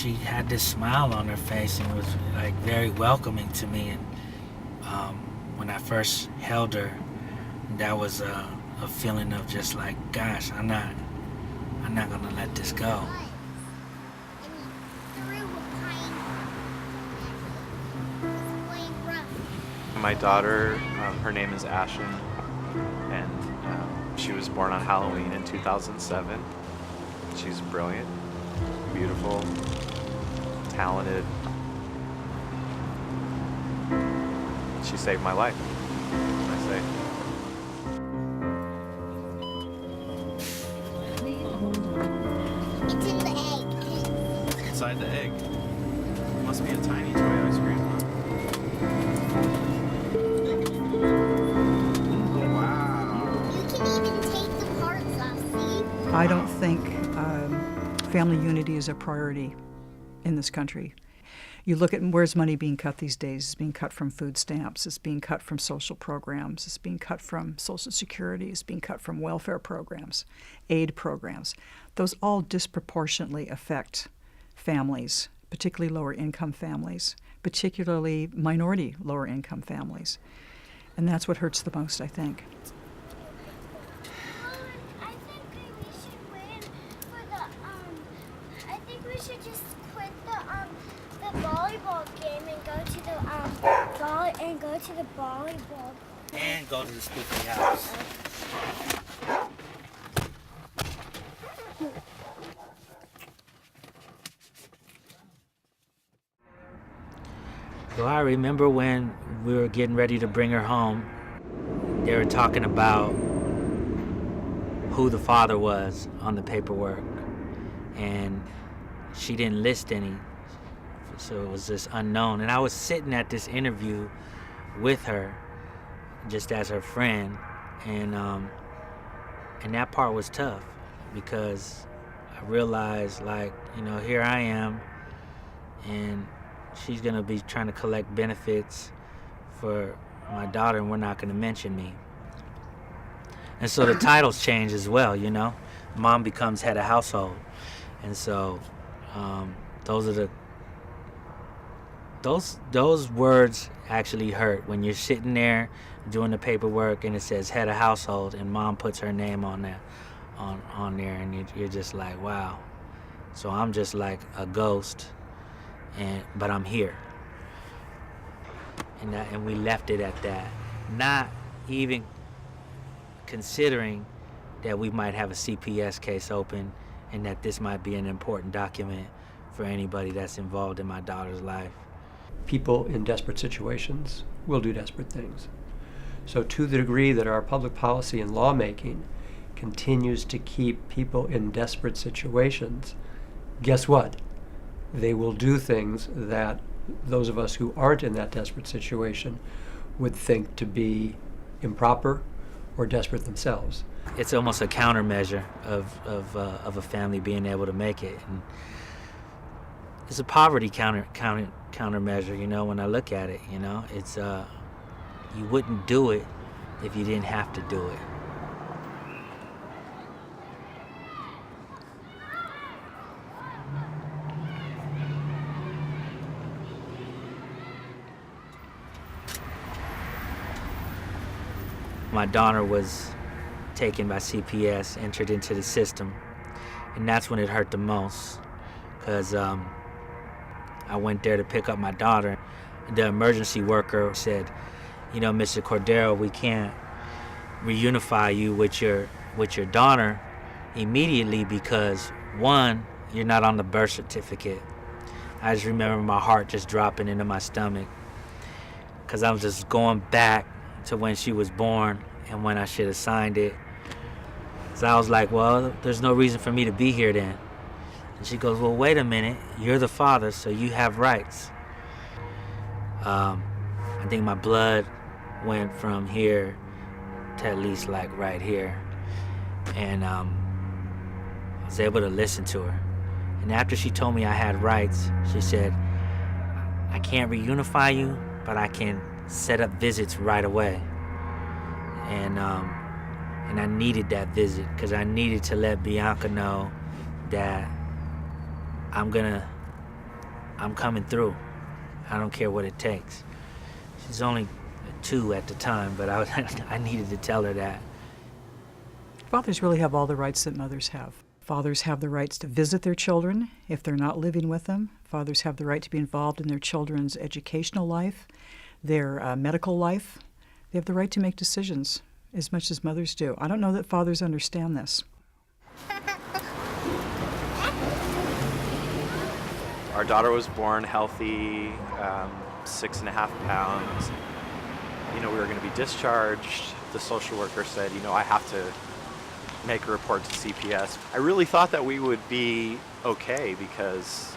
she had this smile on her face and was like very welcoming to me. And when I first held her, that was a feeling of just like, gosh, I'm not gonna let this go. My daughter, her name is Ashen, and she was born on Halloween in 2007. She's brilliant, beautiful, talented. She saved my life, I say. It's in the egg. Inside the egg. Must be a tiny toy ice cream. Wow. You can even take the parts off, see? I don't think family unity is a priority in this country. You look at where's money being cut these days. It's being cut from food stamps. It's being cut from social programs. It's being cut from Social Security. It's being cut from welfare programs, aid programs. Those all disproportionately affect families, particularly lower income families, particularly minority lower income families. And that's what hurts the most, I think. I think we should win for the, I think we should just quit the volleyball game and go to the volleyball. And go to the spooky house. So I remember when we were getting ready to bring her home, they were talking about who the father was on the paperwork, and she didn't list any, so it was just unknown. And I was sitting at this interview with her, just as her friend, and that part was tough because I realized, like, you know, here I am, and she's gonna be trying to collect benefits for my daughter, and we're not gonna mention me. And so the titles change as well, you know. Mom becomes head of household, and so those words actually hurt when you're sitting there doing the paperwork and it says head of household and mom puts her name on there, on there, and you're just like, wow. So I'm just like a ghost. But I'm here, and we left it at that, not even considering that we might have a CPS case open and that this might be an important document for anybody that's involved in my daughter's life. People in desperate situations will do desperate things. So to the degree that our public policy and lawmaking continues to keep people in desperate situations, guess what? They will do things that those of us who aren't in that desperate situation would think to be improper or desperate themselves. It's almost a countermeasure of a family being able to make it. And it's a poverty countermeasure, you know, when I look at it, you know. It's you wouldn't do it if you didn't have to do it. My daughter was taken by CPS, entered into the system, and that's when it hurt the most, because I went there to pick up my daughter. The emergency worker said, you know, Mr. Cordero, we can't reunify you with your daughter immediately because, one, you're not on the birth certificate. I just remember my heart just dropping into my stomach because I was just going back to when she was born and when I should have signed it. So I was like, well, there's no reason for me to be here then. And she goes, well, wait a minute, you're the father, so you have rights. I think my blood went from here to at least like right here. And I was able to listen to her. And after she told me I had rights, she said, I can't reunify you, but I can set up visits right away. And I needed that visit because I needed to let Bianca know that I'm gonna I'm coming through. I don't care what it takes. She's only 2 at the time, but I needed to tell her that. Fathers really have all the rights that mothers have. Fathers have the rights to visit their children if they're not living with them. Fathers have the right to be involved in their children's educational life, their medical life. They have the right to make decisions as much as mothers do. I don't know that fathers understand this. Our daughter was born healthy, 6.5 pounds. We were going to be discharged. The social worker said, I have to make a report to CPS. I really thought that we would be okay because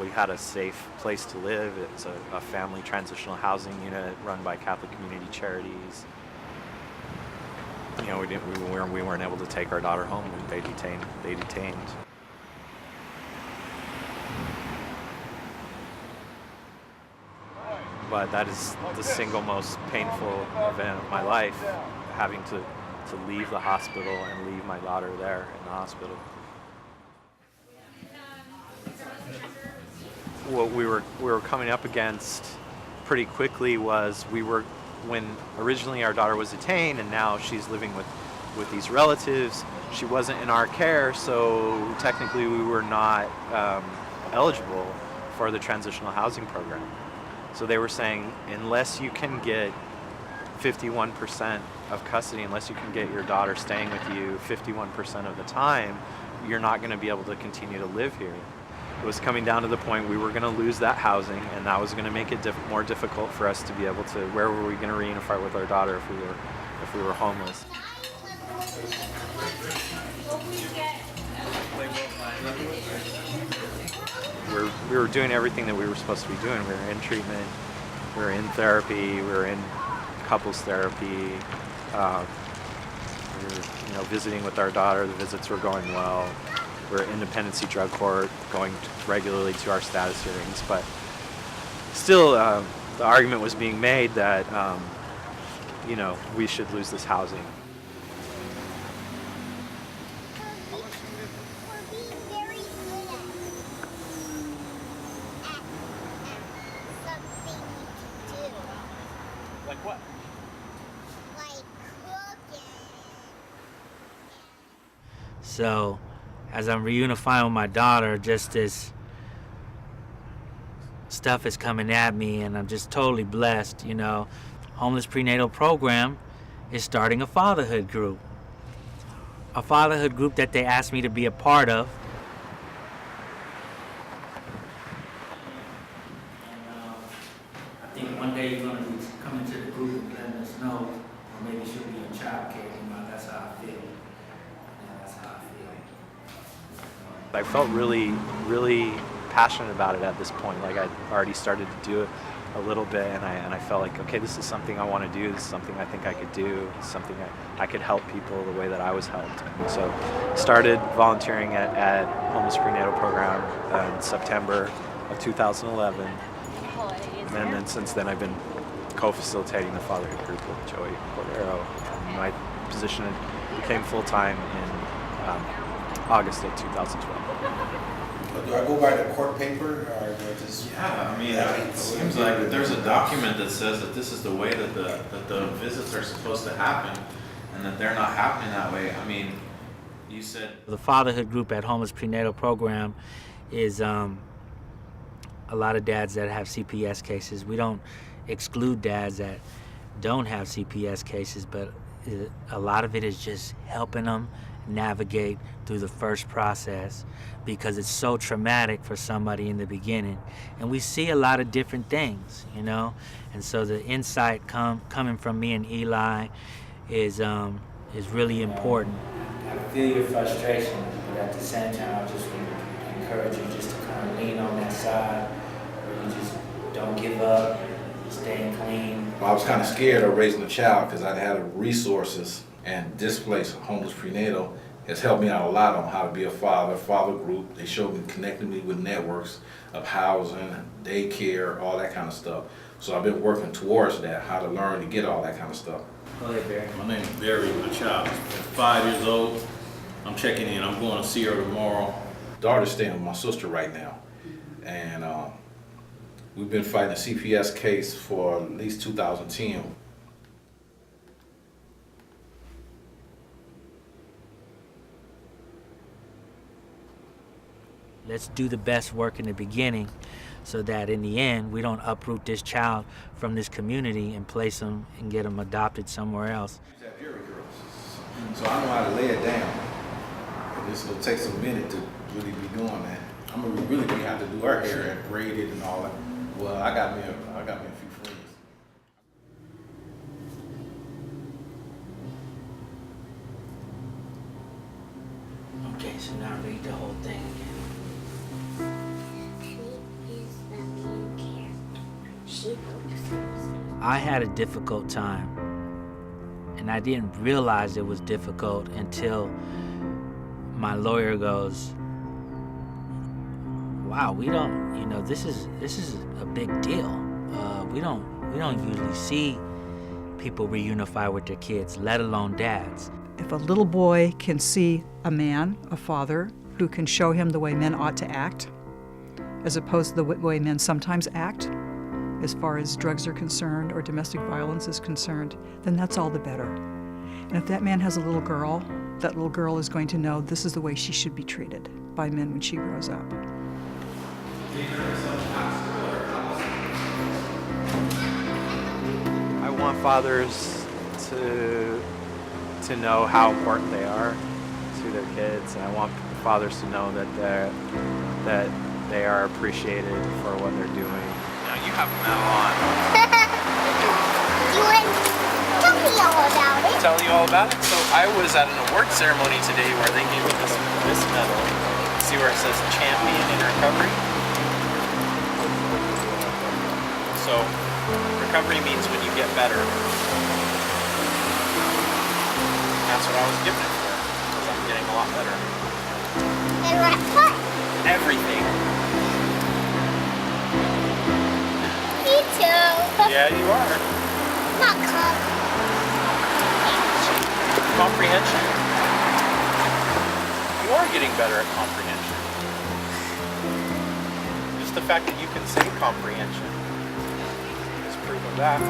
we had a safe place to live. It's a family transitional housing unit run by Catholic Community Charities. We weren't able to take our daughter home. They detained. But that is the single most painful event of my life, having to leave the hospital and leave my daughter there in the hospital. What we were coming up against pretty quickly was when originally our daughter was detained and now she's living with these relatives. She wasn't in our care, so technically we were not eligible for the transitional housing program. So they were saying, unless you can get 51% of custody, unless you can get your daughter staying with you 51% of the time, you're not going to be able to continue to live here. It was coming down to the point we were going to lose that housing, and that was going to make it more difficult for us to be able to. Where were we going to reunify with our daughter if we were homeless? We were doing everything that we were supposed to be doing. We were in treatment, we were in therapy, we were in couples therapy. We were, visiting with our daughter. The visits were going well. We were in Dependency Drug Court, going regularly to our status hearings. But still, the argument was being made that, we should lose this housing. So, as I'm reunifying with my daughter, just this stuff is coming at me, and I'm just totally blessed. Homeless Prenatal Program is starting a fatherhood group. A fatherhood group that they asked me to be a part of. I think one day you're going to be coming to the group and letting us know, or maybe she'll be in child care. That's how I feel. I felt really, really passionate about it at this point. Like I'd already started to do it a little bit, and I felt like, okay, this is something I want to do. This is something I think I could do. This is something I could help people the way that I was helped. And so started volunteering at Homeless Prenatal Program in September of 2011. And then since then I've been co-facilitating the fatherhood group with Joey Cordero. My position became full-time in August of 2012. Do I go by the court paper, or do I just? Yeah, it seems like there's a document that says that this is the way that the visits are supposed to happen, and that they're not happening that way. You said the fatherhood group at Homeless Prenatal Program is a lot of dads that have CPS cases. We don't exclude dads that don't have CPS cases, but a lot of it is just helping them navigate through the first process, because it's so traumatic for somebody in the beginning. And we see a lot of different things, and so the insight coming from me and Eli is really important. I feel your frustration, but at the same time I just encourage you just to kind of lean on that side where you just don't give up, staying clean. Well, I was kind of scared of raising a child because I had resources, and this place, Homeless Prenatal, has helped me out a lot on how to be a father group. They connected me with networks of housing, daycare, all that kind of stuff. So I've been working towards that, how to learn to get all that kind of stuff. Go ahead, Barry. my name is Barry. My child is 5 years old. I'm checking in. I'm going to see her tomorrow. Daughter's staying with my sister right now. and we've been fighting a CPS case for at least 2010. Let's do the best work in the beginning so that in the end we don't uproot this child from this community and place him and get him adopted somewhere else. So I know how to lay it down. This will take some minute to really be doing that. I'm gonna really gonna have to do her hair and braid it and all that. Well, I got me a few friends. Okay, so now read the whole thing again. She is the main character. She focuses. I had a difficult time, and I didn't realize it was difficult until my lawyer goes, wow, we don't, you know, this is a big deal. We don't usually see people reunify with their kids, let alone dads. If a little boy can see a man, a father, who can show him the way men ought to act, as opposed to the way men sometimes act, as far as drugs are concerned or domestic violence is concerned, then that's all the better. And if that man has a little girl, that little girl is going to know this is the way she should be treated by men when she grows up. I want fathers to know how important they are to their kids, and I want fathers to know that they are appreciated for what they're doing. Now you have a medal on. You want to tell me all about it? Tell you all about it. So I was at an award ceremony today where they gave me this medal. See where it says champion in recovery? So recovery means when you get better. That's what I was given it for, because I'm getting a lot better. And what? Everything. Me too. Yeah, you are. Not Comprehension. You are getting better at comprehension. Just the fact that you can say comprehension is proof of that.